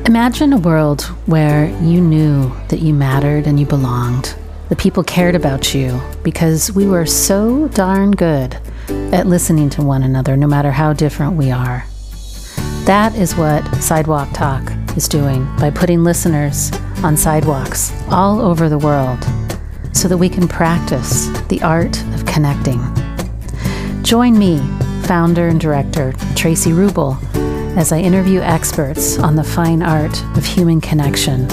Imagine a world where you knew that you mattered and you belonged. The people cared about you because we were so darn good at listening to one another, no matter how different we are. That is what Sidewalk Talk is doing by putting listeners on sidewalks all over the world so that we can practice the art of connecting. Join me, founder and director Tracy Rubel, as I interview experts on the fine art of human connection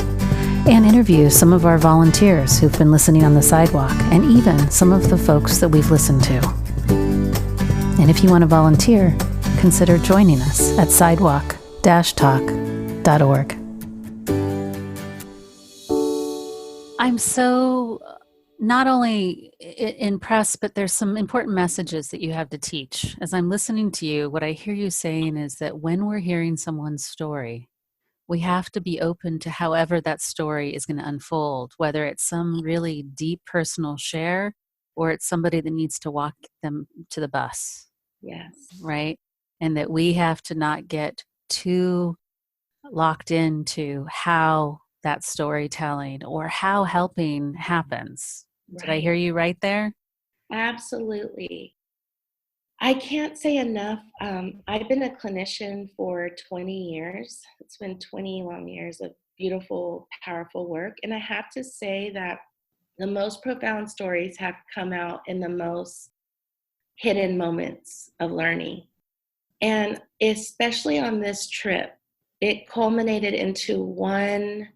and interview some of our volunteers who've been listening on the sidewalk and even some of the folks that we've listened to. And if you want to volunteer, consider joining us at sidewalk-talk.org. I'm so not only impressed, but there's some important messages that you have to teach. As I'm listening to you, what I hear you saying is that when we're hearing someone's story, we have to be open to however that story is going to unfold, whether it's some really deep personal share or it's somebody that needs to walk them to the bus. Yes. Right? And that we have to not get too locked into how that storytelling or how helping happens. Right. Did I hear you right there? Absolutely. I can't say enough. I've been a clinician for 20 years. It's been 20 long years of beautiful, powerful work. And I have to say that the most profound stories have come out in the most hidden moments of learning. And especially on this trip, it culminated into one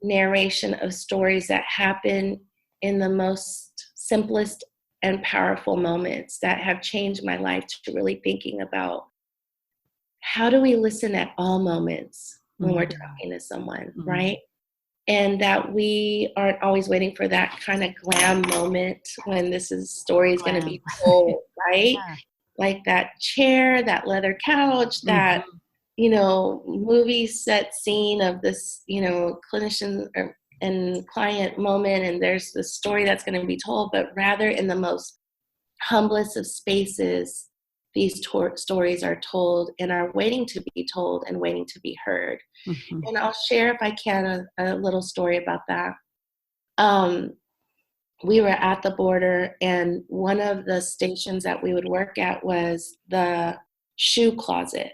narration of stories that happen in the most simplest and powerful moments that have changed my life to really thinking about how do we listen at all moments when we're talking to someone, right? And that we aren't always waiting for that kind of glam moment when story is going to be told, right? Yeah. Like that chair, that leather couch, that movie set scene of this, clinician and client moment, and there's the story that's going to be told, but rather in the most humblest of spaces, these stories are told and are waiting to be told and waiting to be heard. Mm-hmm. And I'll share, if I can, a little story about that. We were at the border, and one of the stations that we would work at was the shoe closet.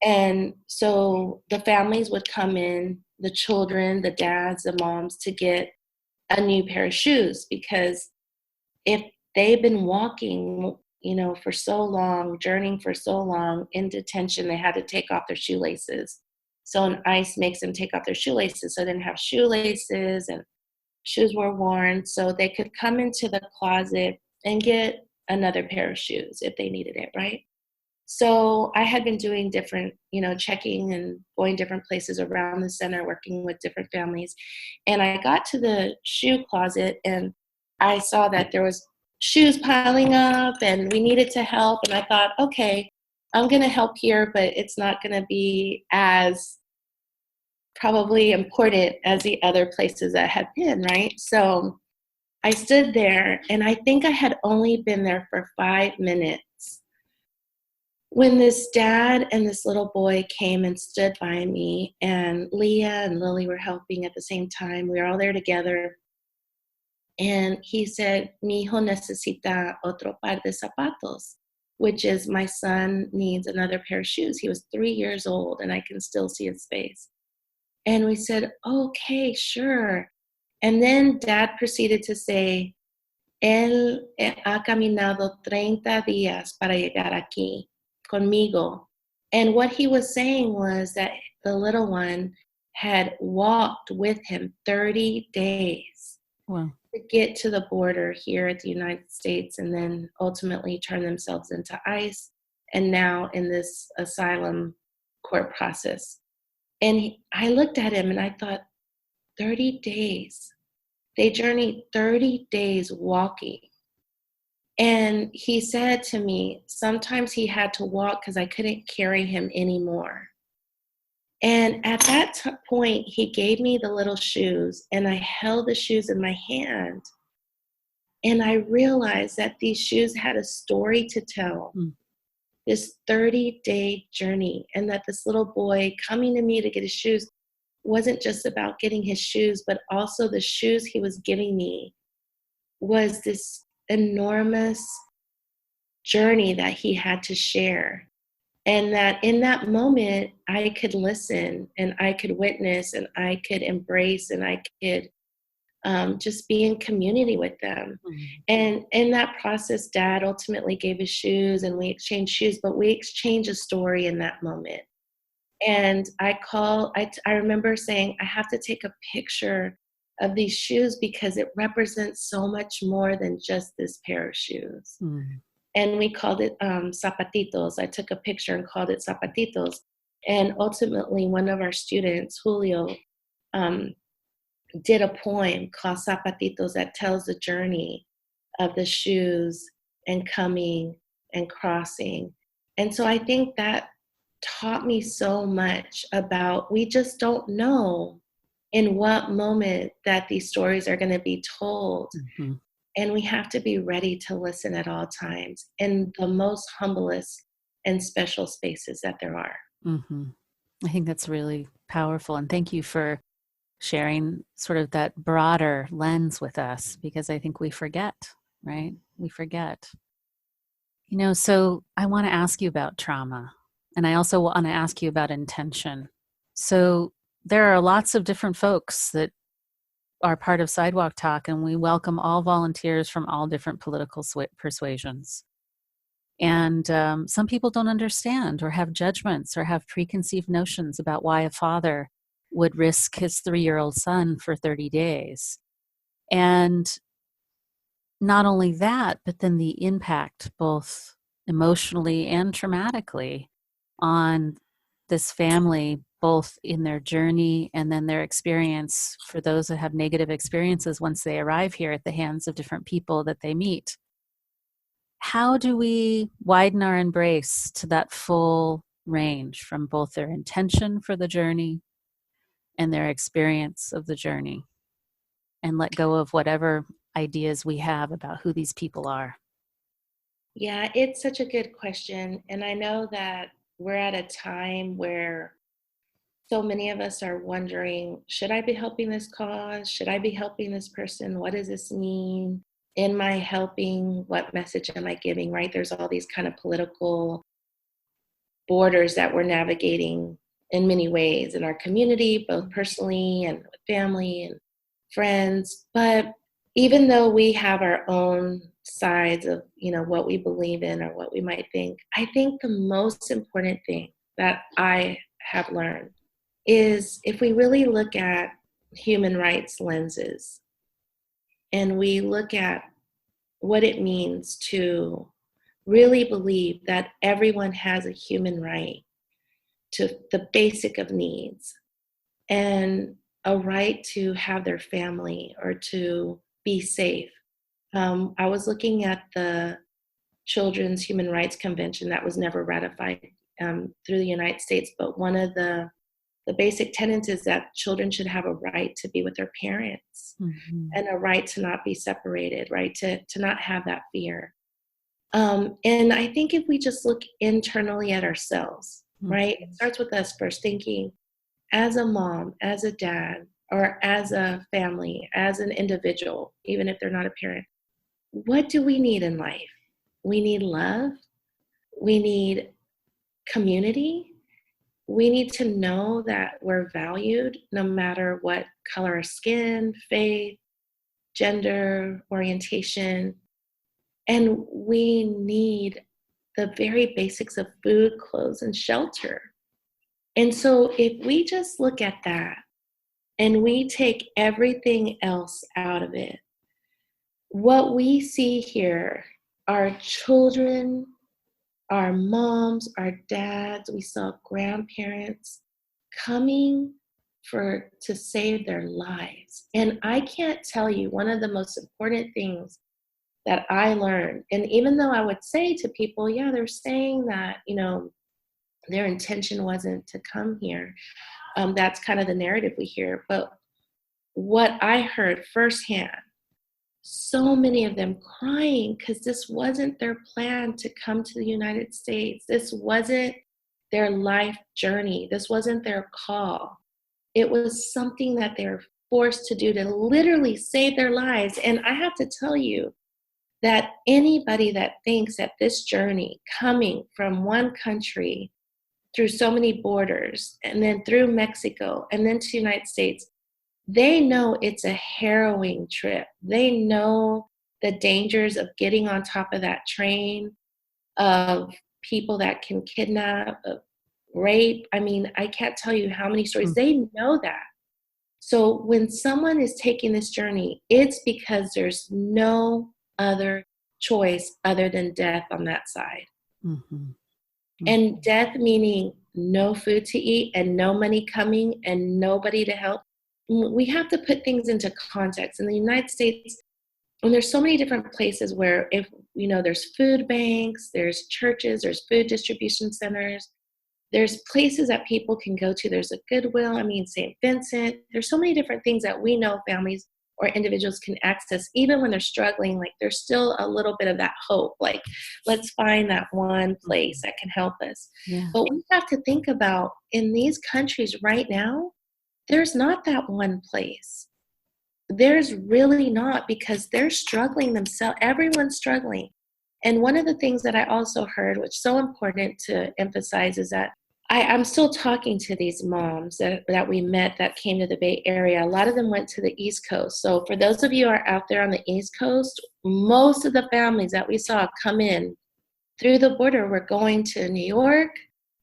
And so the families would come in, the children, the dads, the moms, to get a new pair of shoes, because if they've been walking, for so long, journeying for so long in detention, they had to take off their shoelaces. So an ICE makes them take off their shoelaces. So they didn't have shoelaces and shoes were worn. So they could come into the closet and get another pair of shoes if they needed it, right? So I had been doing different, checking and going different places around the center, working with different families. And I got to the shoe closet and I saw that there was shoes piling up and we needed to help. And I thought, okay, I'm going to help here, but it's not going to be as probably important as the other places that had been, right? So I stood there, and I think I had only been there for 5 minutes when this dad and this little boy came and stood by me, and Leah and Lily were helping at the same time. We were all there together. And he said, "Mi hijo necesita otro par de zapatos," which is, my son needs another pair of shoes. He was 3 years old, and I can still see his face. And we said, okay, sure. And then Dad proceeded to say, "Él ha caminado 30 días para llegar aquí conmigo." And what he was saying was that the little one had walked with him 30 days. Wow. To get to the border here at the United States, and then ultimately turn themselves into ICE, and now in this asylum court process. And I looked at him and I thought, 30 days. They journeyed 30 days walking. And he said to me, sometimes he had to walk because I couldn't carry him anymore. And at that point, he gave me the little shoes, and I held the shoes in my hand. And I realized that these shoes had a story to tell. this 30-day journey, and that this little boy coming to me to get his shoes wasn't just about getting his shoes, but also the shoes he was giving me was this enormous journey that he had to share. And that in that moment, I could listen and I could witness and I could embrace and I could just be in community with them. Mm-hmm. And in that process, Dad ultimately gave his shoes and we exchanged shoes, but we exchanged a story in that moment. And I remember saying, I have to take a picture of these shoes because it represents so much more than just this pair of shoes. Mm. And we called it zapatitos. I took a picture and called it zapatitos. And ultimately, one of our students, Julio, did a poem called Zapatitos that tells the journey of the shoes and coming and crossing. And so I think that taught me so much about we just don't know in what moment that these stories are going to be told. Mm-hmm. And we have to be ready to listen at all times in the most humblest and special spaces that there are. Mm-hmm. I think that's really powerful. And thank you for sharing sort of that broader lens with us, because I think we forget, right? We forget. So I want to ask you about trauma. And I also want to ask you about intention. So there are lots of different folks that are part of Sidewalk Talk, and we welcome all volunteers from all different political persuasions. And some people don't understand or have judgments or have preconceived notions about why a father would risk his 3-year-old son for 30 days. And not only that, but then the impact, both emotionally and traumatically, on this family, both in their journey and then their experience for those that have negative experiences once they arrive here at the hands of different people that they meet. How do we widen our embrace to that full range from both their intention for the journey and their experience of the journey, and let go of whatever ideas we have about who these people are? Yeah, it's such a good question. And I know that we're at a time where so many of us are wondering, should I be helping this cause? Should I be helping this person? What does this mean? In my helping, what message am I giving, right? There's all these kind of political borders that we're navigating in many ways in our community, both personally and with family and friends. But even though we have our own sides of, what we believe in or what we might think, I think the most important thing that I have learned is if we really look at human rights lenses and we look at what it means to really believe that everyone has a human right to the basic of needs and a right to have their family or to be safe. I was looking at the Children's Human Rights Convention that was never ratified through the United States, but one of the basic tenets is that children should have a right to be with their parents and a right to not be separated, right? To not have that fear. And I think if we just look internally at ourselves, right? It starts with us first thinking as a mom, as a dad, or as a family, as an individual, even if they're not a parent, what do we need in life? We need love. We need community. We need to know that we're valued no matter what color of skin, faith, gender, orientation. And we need the very basics of food, clothes, and shelter. And so if we just look at that and we take everything else out of it, what we see here are children, our moms, our dads, we saw grandparents coming to save their lives. And I can't tell you, one of the most important things that I learned, and even though I would say to people, yeah, they're saying that, their intention wasn't to come here. That's kind of the narrative we hear. But what I heard firsthand so many of them crying because this wasn't their plan to come to the United States. This wasn't their life journey. This wasn't their call. It was something that they were forced to do to literally save their lives. And I have to tell you that anybody that thinks that this journey coming from one country through so many borders and then through Mexico and then to the United States, they know it's a harrowing trip. They know the dangers of getting on top of that train, of people that can kidnap, of rape. I mean, I can't tell you how many stories. They know that. So when someone is taking this journey, it's because there's no other choice other than death on that side. Mm-hmm. Mm-hmm. And death meaning no food to eat and no money coming and nobody to help. We have to put things into context. In the United States, and there's so many different places where if, you know, there's food banks, there's churches, there's food distribution centers, there's places that people can go to. There's a Goodwill, St. Vincent. There's so many different things that we know families or individuals can access. Even when they're struggling, like there's still a little bit of that hope. Like, let's find that one place that can help us. Yeah. But we have to think about in these countries right now, there's not that one place. There's really not, because they're struggling themselves. Everyone's struggling. And one of the things that I also heard, which is so important to emphasize, is that I'm still talking to these moms that we met that came to the Bay Area. A lot of them went to the East Coast. So for those of you who are out there on the East Coast, most of the families that we saw come in through the border were going to New York,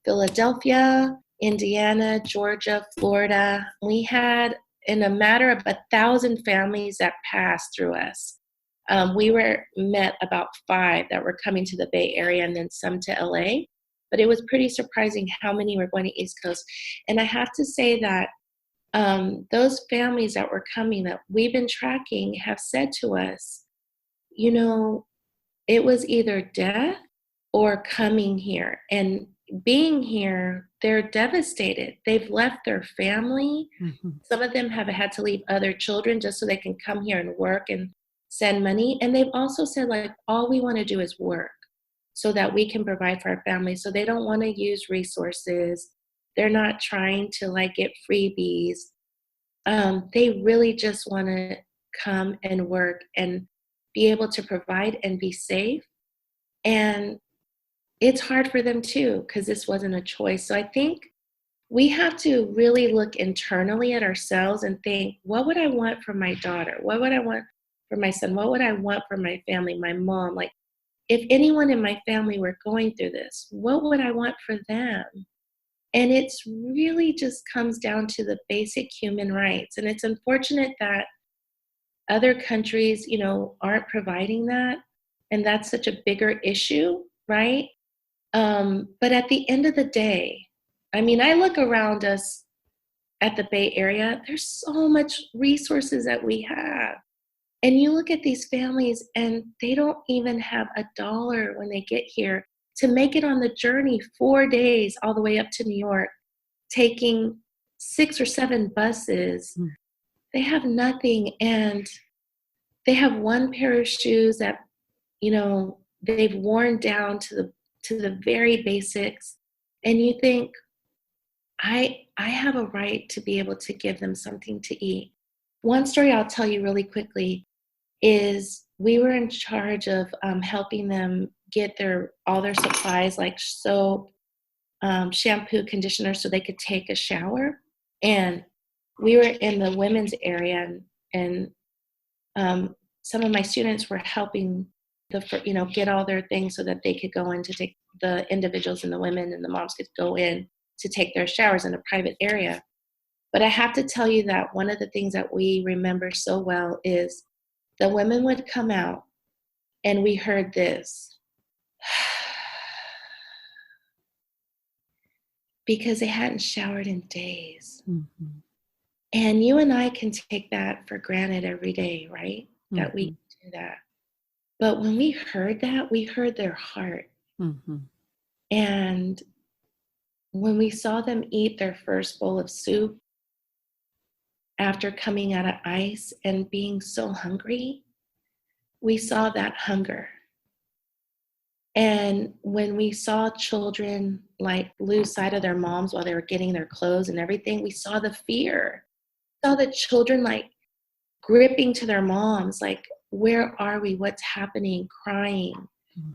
Philadelphia, Indiana, Georgia, Florida. We had, in a matter of 1,000 families that passed through us, we met about 5 that were coming to the Bay Area and then some to LA. But it was pretty surprising how many were going to East Coast. And I have to say that those families that were coming that we've been tracking have said to us, you know, it was either death or coming here. And being here, they're devastated. They've left their family. Mm-hmm. Some of them have had to leave other children just so they can come here and work and send money. And they've also said, like, all we want to do is work so that we can provide for our families. So they don't want to use resources. They're not trying to like get freebies. They really just want to come and work and be able to provide and be safe. And it's hard for them too, because this wasn't a choice. So I think we have to really look internally at ourselves and think, what would I want for my daughter? What would I want for my son? What would I want for my family, my mom? Like, if anyone in my family were going through this, what would I want for them? And it's really just comes down to the basic human rights. And it's unfortunate that other countries, you know, aren't providing that. And that's such a bigger issue, right? But at the end of the day, I look around us at the Bay Area, there's so much resources that we have. And you look at these families and they don't even have $1 when they get here to make it on the journey 4 days all the way up to New York, taking 6 or 7 buses. Mm. They have nothing, and they have one pair of shoes that, you know, they've worn down to the very basics. And you think, I have a right to be able to give them something to eat. One story I'll tell you really quickly is we were in charge of helping them get all their supplies like soap, shampoo, conditioner, so they could take a shower. And we were in the women's area, and some of my students were helping get all their things so that they could go in to take the individuals and the women and the moms could go in to take their showers in a private area. But I have to tell you that one of the things that we remember so well is the women would come out and we heard this because they hadn't showered in days. Mm-hmm. And you and I can take that for granted every day, right? Mm-hmm. That we do that. But when we heard that, we heard their heart. Mm-hmm. And when we saw them eat their first bowl of soup after coming out of ICE and being so hungry, we saw that hunger. And when we saw children like lose sight of their moms while they were getting their clothes and everything, we saw the fear. We saw the children like gripping to their moms, like, where are we? What's happening? Crying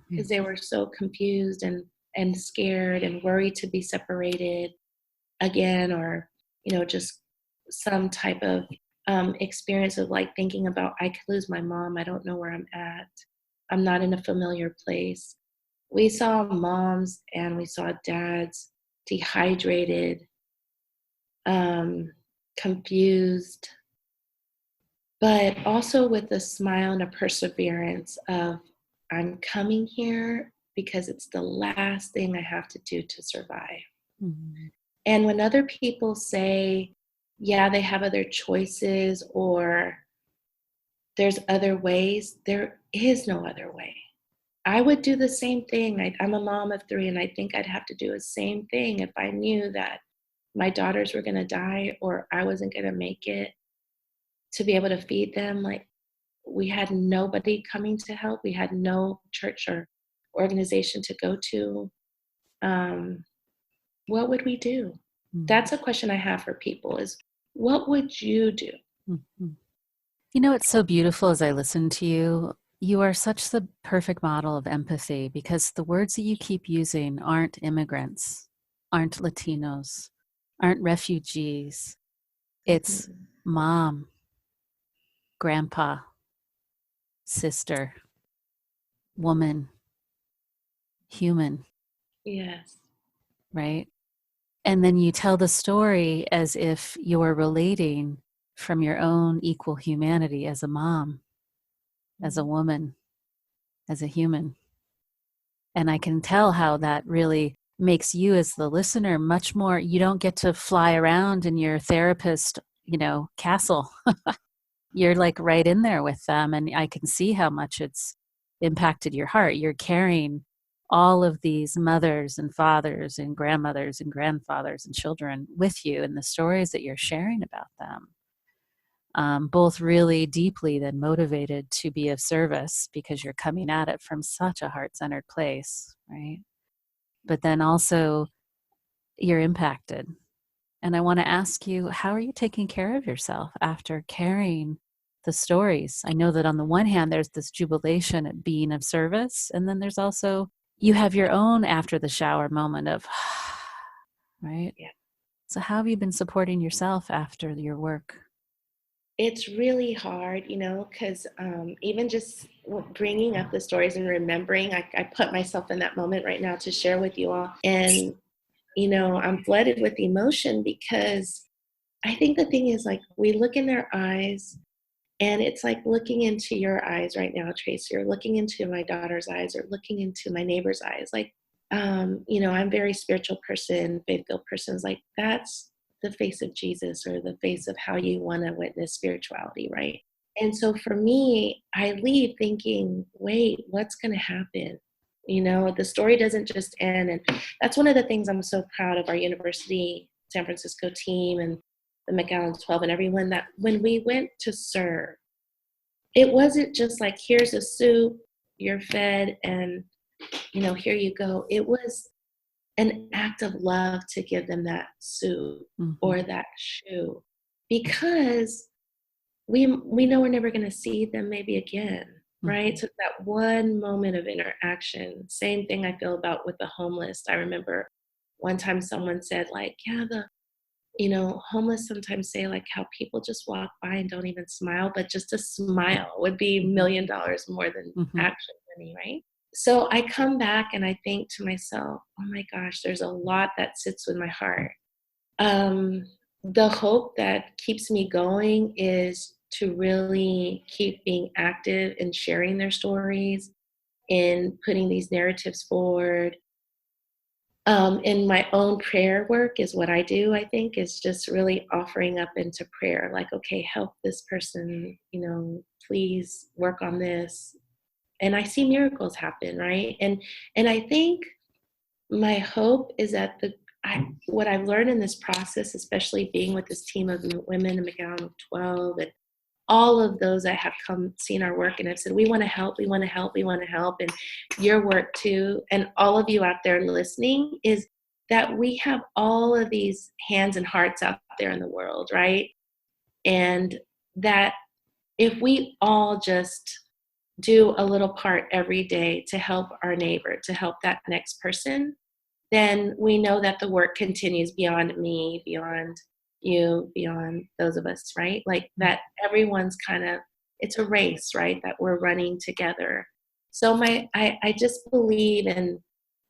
because they were so confused and scared and worried to be separated again, or, just some type of experience of like thinking about, I could lose my mom. I don't know where I'm at. I'm not in a familiar place. We saw moms and we saw dads dehydrated, confused, but also with a smile and a perseverance of, I'm coming here because it's the last thing I have to do to survive. Mm-hmm. And when other people say, yeah, they have other choices or there's other ways, there is no other way. I would do the same thing. I'm a mom of 3, and I think I'd have to do the same thing if I knew that my daughters were going to die or I wasn't going to make it to be able to feed them. Like, we had nobody coming to help. We had no church or organization to go to. What would we do? Mm-hmm. That's a question I have for people is, what would you do? Mm-hmm. It's so beautiful as I listen to you. You are such the perfect model of empathy because the words that you keep using aren't immigrants, aren't Latinos, aren't refugees. It's mom, grandpa, sister, woman, human. Yes. Right? And then you tell the story as if you're relating from your own equal humanity as a mom, as a woman, as a human. And I can tell how that really makes you as the listener much more, you don't get to fly around in your therapist, castle. You're like right in there with them. And I can see how much it's impacted your heart. You're carrying all of these mothers and fathers and grandmothers and grandfathers and children with you in the stories that you're sharing about them. Both really deeply then motivated to be of service because you're coming at it from such a heart-centered place, right? But then also you're impacted. And I want to ask you, how are you taking care of yourself after carrying the stories? I know that on the one hand, there's this jubilation at being of service. And then there's also, you have your own after the shower moment of, right? Yeah. So how have you been supporting yourself after your work? It's really hard, because even just bringing up the stories and remembering, I put myself in that moment right now to share with you all. And, I'm flooded with emotion because I think the thing is, like, we look in their eyes and it's like looking into your eyes right now, Tracy, or looking into my daughter's eyes or looking into my neighbor's eyes. Like, I'm a very spiritual person, faith-filled person. It's like, that's the face of Jesus or the face of how you want to witness spirituality, right? And so for me, I leave thinking, wait, what's going to happen? The story doesn't just end. And that's one of the things I'm so proud of our University San Francisco team and the McAllen 12 and everyone, that when we went to serve, it wasn't just like, here's a soup, you're fed, and, here you go. It was an act of love to give them that soup or that shoe, because we know we're never going to see them maybe again, right? So that one moment of interaction, same thing I feel about with the homeless. I remember one time someone said, like, yeah, homeless sometimes say like how people just walk by and don't even smile, but just a smile would be $1 million more than actual money, right? So I come back and I think to myself, oh my gosh, there's a lot that sits with my heart. The hope that keeps me going is to really keep being active in sharing their stories, in putting these narratives forward. In my own prayer work is what I do, I think, is just really offering up into prayer. Like, okay, help this person, please work on this. And I see miracles happen, right? And I think my hope is that what I've learned in this process, especially being with this team of women in McAllen 12 and all of those that have seen our work and have said, we want to help, we want to help, we want to help. And your work too, and all of you out there listening, is that we have all of these hands and hearts out there in the world, right? And that if we all just do a little part every day to help our neighbor, to help that next person, then we know that the work continues beyond me, beyond you, beyond those of us, right? Like that everyone's it's a race, right? That we're running together. So I just believe in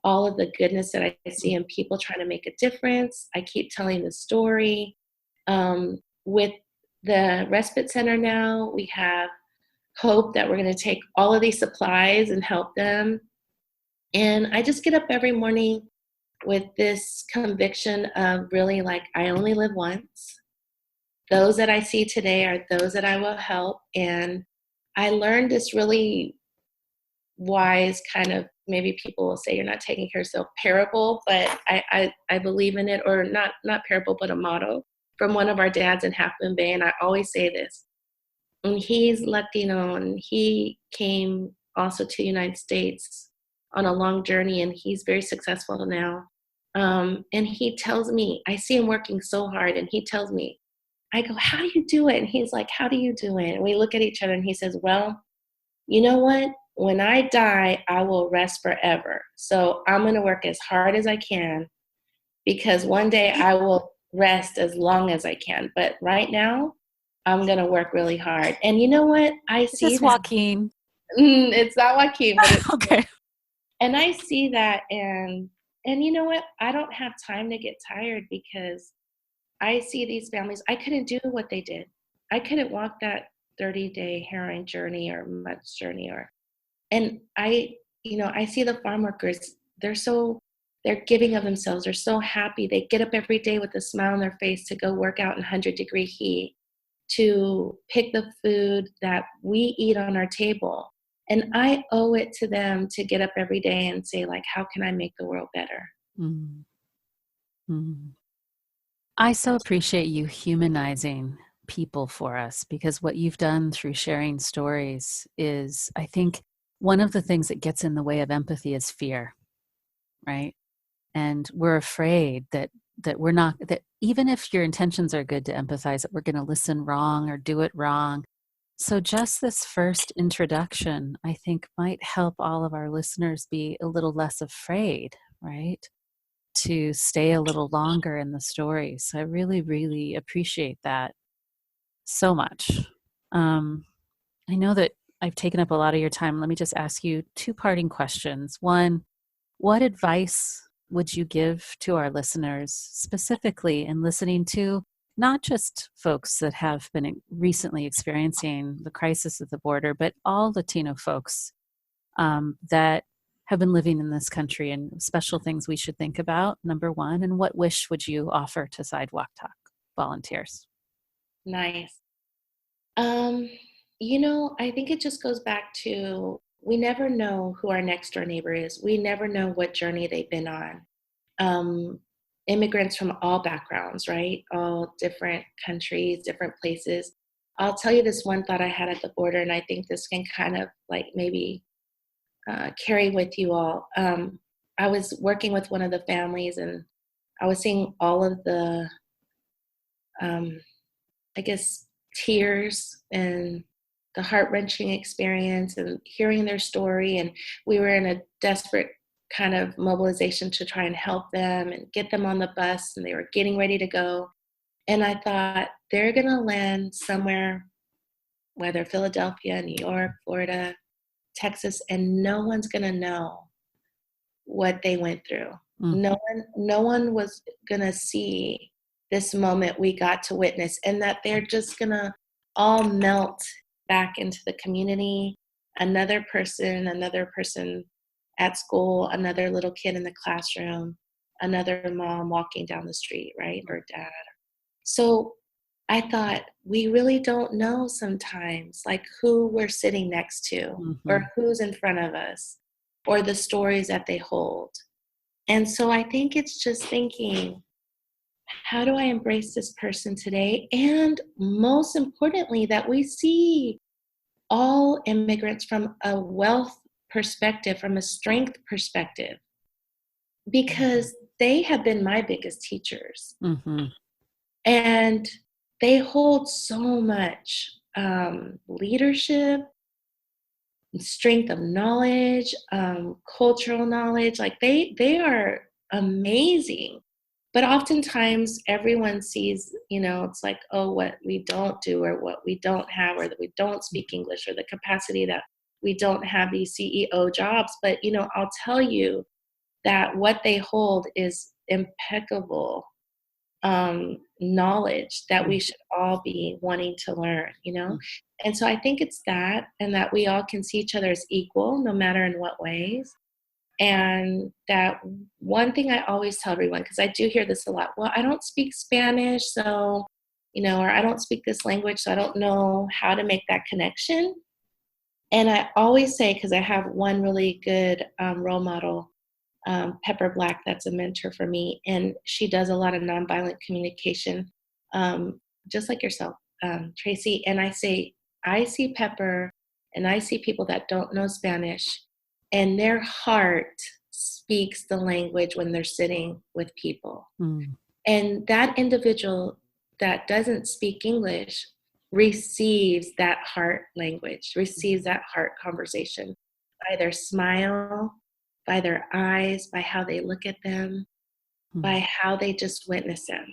all of the goodness that I see in people trying to make a difference. I keep telling the story. With the respite center now, we have hope that we're going to take all of these supplies and help them. And I just get up every morning with this conviction of really like, I only live once. Those that I see today are those that I will help. And I learned this really wise kind of, maybe people will say you're not taking care of yourself, parable, but I believe in it, or not parable, but a motto from one of our dads in Half Moon Bay. And I always say this, and he's Latino, and he came also to the United States on a long journey, and he's very successful now. And he tells me, I see him working so hard, and he tells me, I go, how do you do it? And he's like, how do you do it? And we look at each other, and he says, well, you know what? When I die, I will rest forever. So I'm going to work as hard as I can, because one day I will rest as long as I can. But right now, I'm going to work really hard. And you know what? I see This is Joaquin. It's not Joaquin, but it's okay. And I see that, and you know what? I don't have time to get tired, because I see these families. I couldn't do what they did. I couldn't walk that 30-day heroin journey or months journey, and I see the farm workers. They're giving of themselves. They're so happy. They get up every day with a smile on their face to go work out in 100-degree heat, to pick the food that we eat on our table. And I owe it to them to get up every day and say, like, how can I make the world better? Mm-hmm. I so appreciate you humanizing people for us, because what you've done through sharing stories is, I think, one of the things that gets in the way of empathy is fear, right? And we're afraid that we're not, that even if your intentions are good to empathize, that we're going to listen wrong or do it wrong. So just this first introduction, I think, might help all of our listeners be a little less afraid, right? To stay a little longer in the story. So I really, really appreciate that so much. I know that I've taken up a lot of your time. Let me just ask you two parting questions. One, what advice would you give to our listeners, specifically in listening to not just folks that have been recently experiencing the crisis at the border, but all Latino folks that have been living in this country, and special things we should think about, number one? And what wish would you offer to Sidewalk Talk volunteers? Nice. I think it just goes back to, we never know who our next door neighbor is. We never know what journey they've been on. Immigrants from all backgrounds, right? All different countries, different places. I'll tell you this one thought I had at the border, and I think this can kind of like maybe carry with you all. I was working with one of the families, and I was seeing all of the, tears and the heart-wrenching experience, and hearing their story. And we were in a desperate kind of mobilization to try and help them and get them on the bus, and they were getting ready to go. And I thought, they're going to land somewhere, whether Philadelphia, New York, Florida, Texas, and no one's going to know what they went through. No one was going to see this moment we got to witness, and that they're just going to all melt back into the community. Another person at school, another little kid in the classroom, another mom walking down the street, right? Or dad. So I thought, we really don't know sometimes, like, who we're sitting next to, or who's in front of us, or the stories that they hold. And so I think it's just thinking, how do I embrace this person today? And most importantly, that we see all immigrants from a wealth perspective, from a strength perspective, because they have been my biggest teachers. Mm-hmm. And they hold so much leadership, strength of knowledge, cultural knowledge. Like they are amazing. But oftentimes everyone sees, it's like, oh, what we don't do or what we don't have or that we don't speak English or the capacity that we don't have these CEO jobs. But, I'll tell you that what they hold is impeccable knowledge that we should all be wanting to learn, And so I think it's that, and that we all can see each other as equal, no matter in what ways. And that one thing I always tell everyone, because I do hear this a lot, well, I don't speak Spanish, so, or I don't speak this language, so I don't know how to make that connection. And I always say, because I have one really good role model, Pepper Black, that's a mentor for me, and she does a lot of nonviolent communication, just like yourself, Tracy. And I say, I see Pepper and I see people that don't know Spanish, and their heart speaks the language when they're sitting with people. And that individual that doesn't speak English receives that heart language, receives that heart conversation by their smile, by their eyes, by how they look at them, by how they just witness them.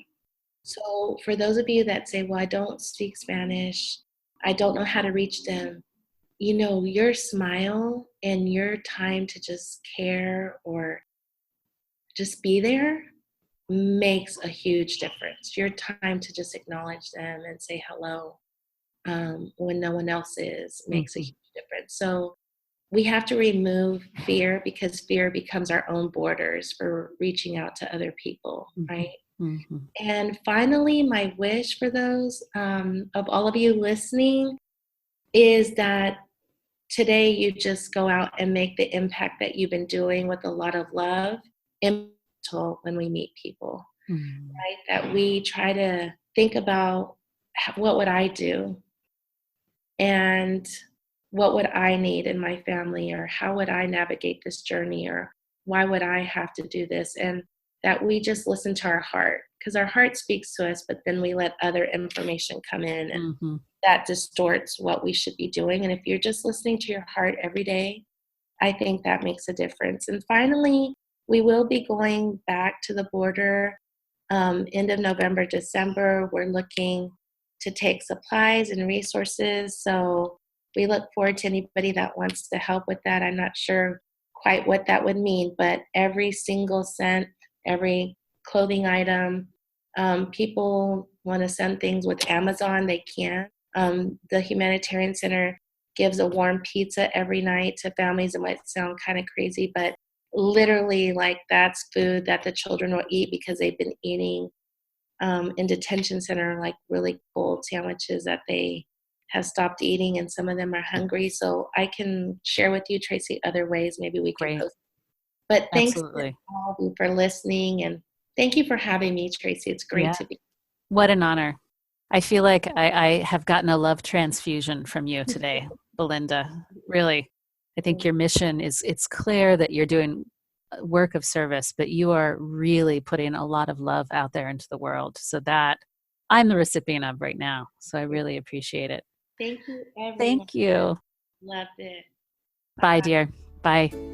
So for those of you that say, well, I don't speak Spanish, I don't know how to reach them, your smile and your time to just care or just be there makes a huge difference. Your time to just acknowledge them and say hello when no one else is makes a huge difference. So we have to remove fear, because fear becomes our own borders for reaching out to other people, right? And finally, my wish for those of all of you listening is that today you just go out and make the impact that you've been doing with a lot of love when we meet people, right? That we try to think about what would I do and what would I need in my family, or how would I navigate this journey, or why would I have to do this? And that we just listen to our heart, because our heart speaks to us, but then we let other information come in, and that distorts what we should be doing. And if you're just listening to your heart every day, I think that makes a difference. And finally, we will be going back to the border end of November, December. We're looking to take supplies and resources. So we look forward to anybody that wants to help with that. I'm not sure quite what that would mean, but every single cent, every clothing item, people want to send things with Amazon, they can. The Humanitarian Center gives a warm pizza every night to families. It might sound kind of crazy, but literally, like, that's food that the children will eat because they've been eating in detention center, like really cold sandwiches that they have stopped eating, and some of them are hungry. So I can share with you, Tracy, other ways maybe we can post. But thanks to all of you for listening, and thank you for having me, Tracy. It's great to be. What an honor. I feel like I have gotten a love transfusion from you today, Belinda. Really. I think your mission it's clear that you're doing work of service, but you are really putting a lot of love out there into the world. So that I'm the recipient of right now. So I really appreciate it. Thank you, everyone. Thank you. Loved it. Bye, dear. Bye.